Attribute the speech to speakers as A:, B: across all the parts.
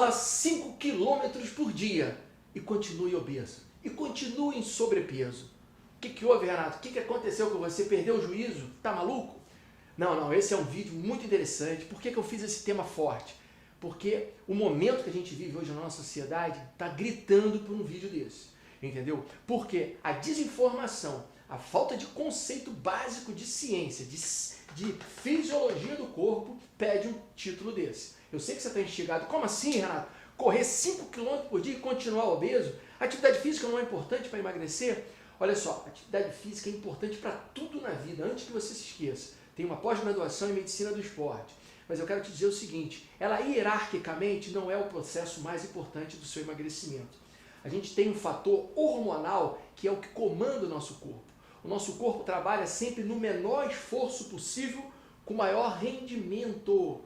A: corra 5 quilômetros por dia e continue obeso, e continue em sobrepeso. O que houve, Renato? O que aconteceu com você? Perdeu o juízo? Tá maluco? Não, esse é um vídeo muito interessante. Por que eu fiz esse tema forte? Porque o momento que a gente vive hoje na nossa sociedade está gritando por um vídeo desse, entendeu? Porque a desinformação, a falta de conceito básico de ciência, de fisiologia do corpo, pede um título desse. Eu sei que você está instigado. Como assim, Renato? Correr 5 km por dia e continuar obeso? Atividade física não é importante para emagrecer? Olha só, atividade física é importante para tudo na vida, antes que você se esqueça. Tem uma pós-graduação em medicina do esporte. Mas eu quero te dizer o seguinte, ela hierarquicamente não é o processo mais importante do seu emagrecimento. A gente tem um fator hormonal que é o que comanda o nosso corpo. O nosso corpo trabalha sempre no menor esforço possível, com maior rendimento.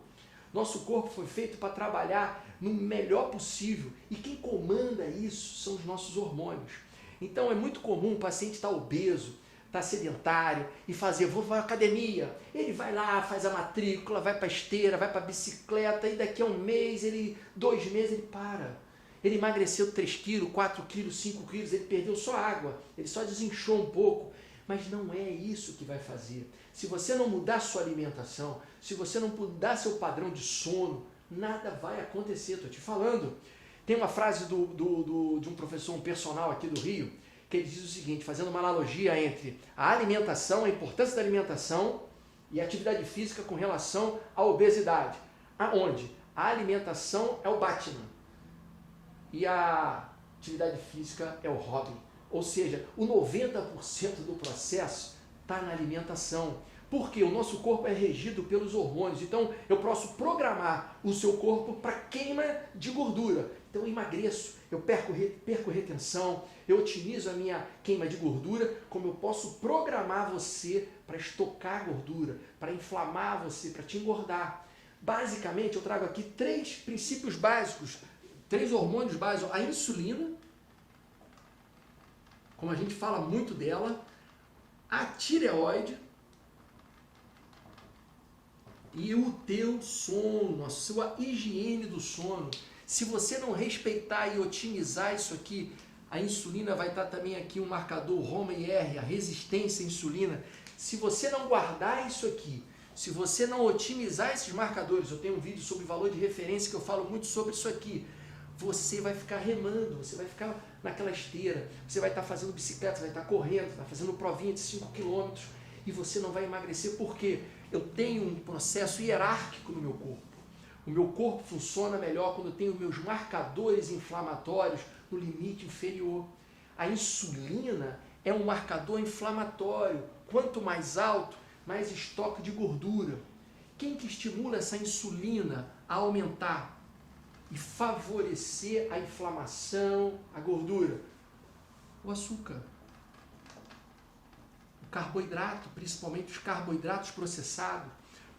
A: Nosso corpo foi feito para trabalhar no melhor possível. E quem comanda isso são os nossos hormônios. Então é muito comum o paciente estar obeso, está sedentário e vou para a academia. Ele vai lá, faz a matrícula, vai para a esteira, vai para a bicicleta e daqui a um mês, 2 meses, ele para. Ele emagreceu 3 quilos, 4 quilos, 5 quilos, ele perdeu só água, ele só desinchou um pouco. Mas não é isso que vai fazer. Se você não mudar sua alimentação, se você não mudar seu padrão de sono, nada vai acontecer, estou te falando. Tem uma frase de um professor, um personal aqui do Rio, que ele diz o seguinte, fazendo uma analogia entre a alimentação, a importância da alimentação e a atividade física com relação à obesidade. Aonde? A alimentação é o Batman e a atividade física é o Robin. Ou seja, o 90% do processo está na alimentação. Porque o nosso corpo é regido pelos hormônios. Então, eu posso programar o seu corpo para queima de gordura. Então, eu emagreço, eu perco retenção, eu otimizo a minha queima de gordura, como eu posso programar você para estocar gordura, para inflamar você, para te engordar. Basicamente, eu trago aqui 3 princípios básicos, 3 hormônios básicos. A insulina, como a gente fala muito dela, a tireoide e o teu sono, a sua higiene do sono. Se você não respeitar e otimizar isso aqui, a insulina vai estar também aqui um marcador ROMA-IR, a resistência à insulina. Se você não guardar isso aqui, se você não otimizar esses marcadores, eu tenho um vídeo sobre valor de referência que eu falo muito sobre isso aqui, você vai ficar remando, você vai ficar naquela esteira, você vai estar fazendo bicicleta, vai estar correndo, vai fazendo provinha de 5 km e você não vai emagrecer. Por quê? Eu tenho um processo hierárquico no meu corpo. O meu corpo funciona melhor quando eu tenho meus marcadores inflamatórios no limite inferior. A insulina é um marcador inflamatório. Quanto mais alto, mais estoque de gordura. Quem que estimula essa insulina a aumentar e favorecer a inflamação, a gordura? O açúcar. O carboidrato, principalmente os carboidratos processados.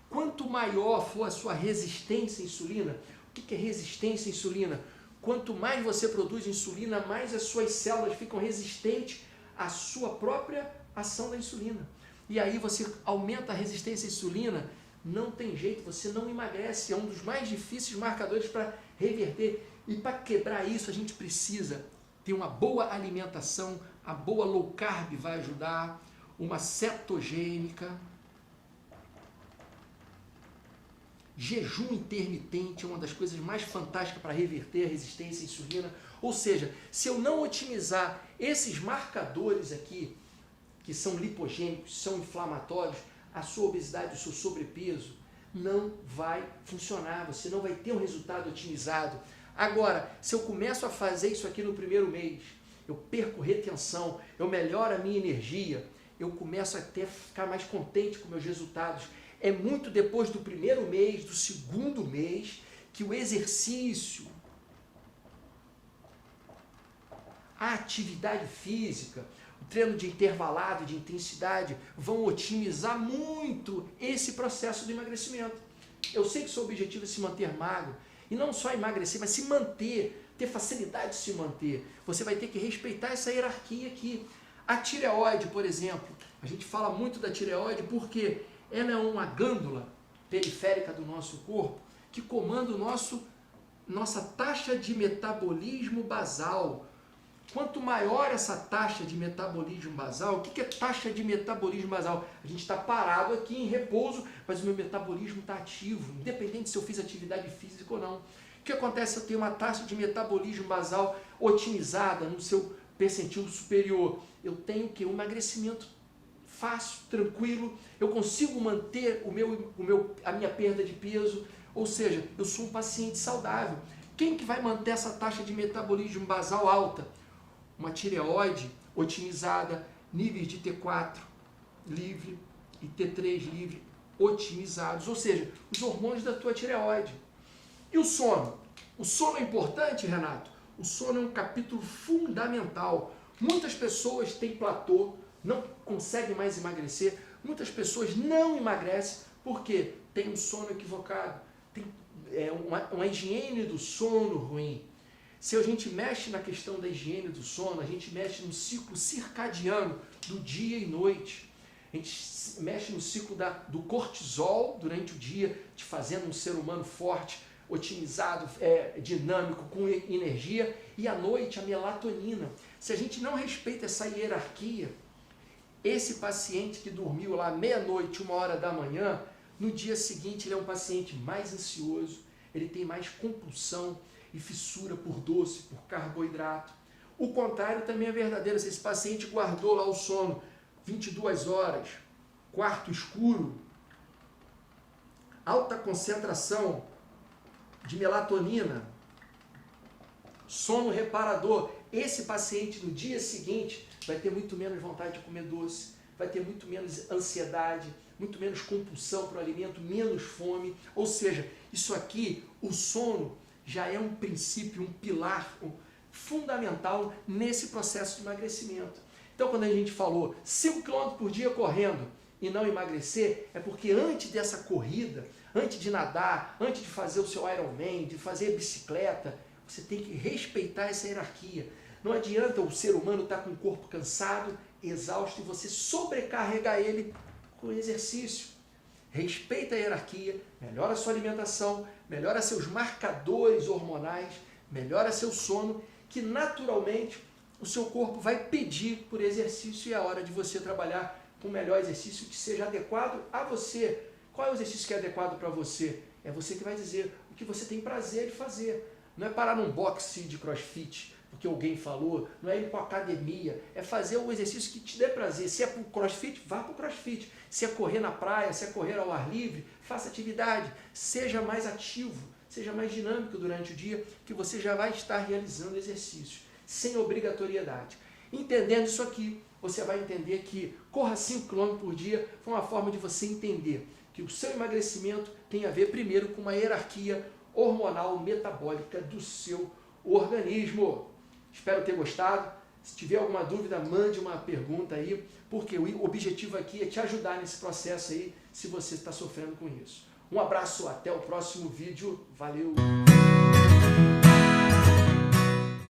A: Quanto maior for a sua resistência à insulina, o que é resistência à insulina? Quanto mais você produz insulina, mais as suas células ficam resistentes à sua própria ação da insulina. E aí você aumenta a resistência à insulina, não tem jeito, você não emagrece. É um dos mais difíceis marcadores para reverter. E para quebrar isso, a gente precisa ter uma boa alimentação, a boa low carb vai ajudar, uma cetogênica. Jejum intermitente é uma das coisas mais fantásticas para reverter a resistência à insulina. Ou seja, se eu não otimizar esses marcadores aqui, que são lipogênicos, são inflamatórios, a sua obesidade, o seu sobrepeso, não vai funcionar, você não vai ter um resultado otimizado. Agora, se eu começo a fazer isso aqui no primeiro mês, eu perco retenção, eu melhoro a minha energia, eu começo até a ficar mais contente com meus resultados. É muito depois do primeiro mês, do segundo mês, que o exercício, a atividade física, o treino de intervalado, de intensidade, vão otimizar muito esse processo do emagrecimento. Eu sei que o seu objetivo é se manter magro, e não só emagrecer, mas se manter, ter facilidade de se manter. Você vai ter que respeitar essa hierarquia aqui. A tireoide, por exemplo, a gente fala muito da tireoide porque ela é uma glândula periférica do nosso corpo que comanda o nosso nossa taxa de metabolismo basal. Quanto maior essa taxa de metabolismo basal, o que é taxa de metabolismo basal? A gente está parado aqui em repouso, mas o meu metabolismo está ativo, independente se eu fiz atividade física ou não. O que acontece se eu tenho uma taxa de metabolismo basal otimizada no seu percentil superior? Eu tenho que um emagrecimento fácil, tranquilo, eu consigo manter a minha perda de peso, ou seja, eu sou um paciente saudável. Quem que vai manter essa taxa de metabolismo basal alta? Uma tireoide otimizada, níveis de T4 livre e T3 livre otimizados, ou seja, os hormônios da tua tireoide. E o sono? O sono é importante, Renato? O sono é um capítulo fundamental. Muitas pessoas têm platô, não conseguem mais emagrecer, muitas pessoas não emagrecem porque tem um sono equivocado, tem uma higiene do sono ruim. Se a gente mexe na questão da higiene do sono, a gente mexe no ciclo circadiano do dia e noite. A gente mexe no ciclo do cortisol durante o dia, te fazendo um ser humano forte, otimizado, dinâmico, com energia, e à noite a melatonina. Se a gente não respeita essa hierarquia, esse paciente que dormiu lá meia-noite, 1h da manhã, no dia seguinte ele é um paciente mais ansioso, ele tem mais compulsão e fissura por doce, por carboidrato. O contrário também é verdadeiro. Se esse paciente guardou lá o sono 22 horas, quarto escuro, alta concentração de melatonina, sono reparador, esse paciente no dia seguinte vai ter muito menos vontade de comer doce, vai ter muito menos ansiedade, muito menos compulsão para o alimento, menos fome. Ou seja, isso aqui, o sono, já é um princípio, um pilar fundamental nesse processo de emagrecimento. Então, quando a gente falou 5 km por dia correndo e não emagrecer, é porque antes dessa corrida, antes de nadar, antes de fazer o seu Ironman, de fazer bicicleta, você tem que respeitar essa hierarquia. Não adianta o ser humano estar com o corpo cansado, exausto, e você sobrecarregar ele com exercício. Respeita a hierarquia, melhora a sua alimentação, melhora seus marcadores hormonais, melhora seu sono, que naturalmente o seu corpo vai pedir por exercício, e é hora de você trabalhar com o melhor exercício que seja adequado a você. Qual é o exercício que é adequado para você? É você que vai dizer o que você tem prazer de fazer. Não é parar num boxe de crossfit, porque alguém falou, não é ir para a academia, é fazer um exercício que te dê prazer. Se é para o crossfit, vá para o crossfit. Se é correr na praia, se é correr ao ar livre, faça atividade. Seja mais ativo, seja mais dinâmico durante o dia, que você já vai estar realizando exercícios, sem obrigatoriedade. Entendendo isso aqui, você vai entender que corra 5 km por dia foi uma forma de você entender que o seu emagrecimento tem a ver primeiro com uma hierarquia hormonal metabólica do seu organismo. Espero ter gostado. Se tiver alguma dúvida, mande uma pergunta aí, porque o objetivo aqui é te ajudar nesse processo aí, se você está sofrendo com isso. Um abraço, até o próximo vídeo. Valeu!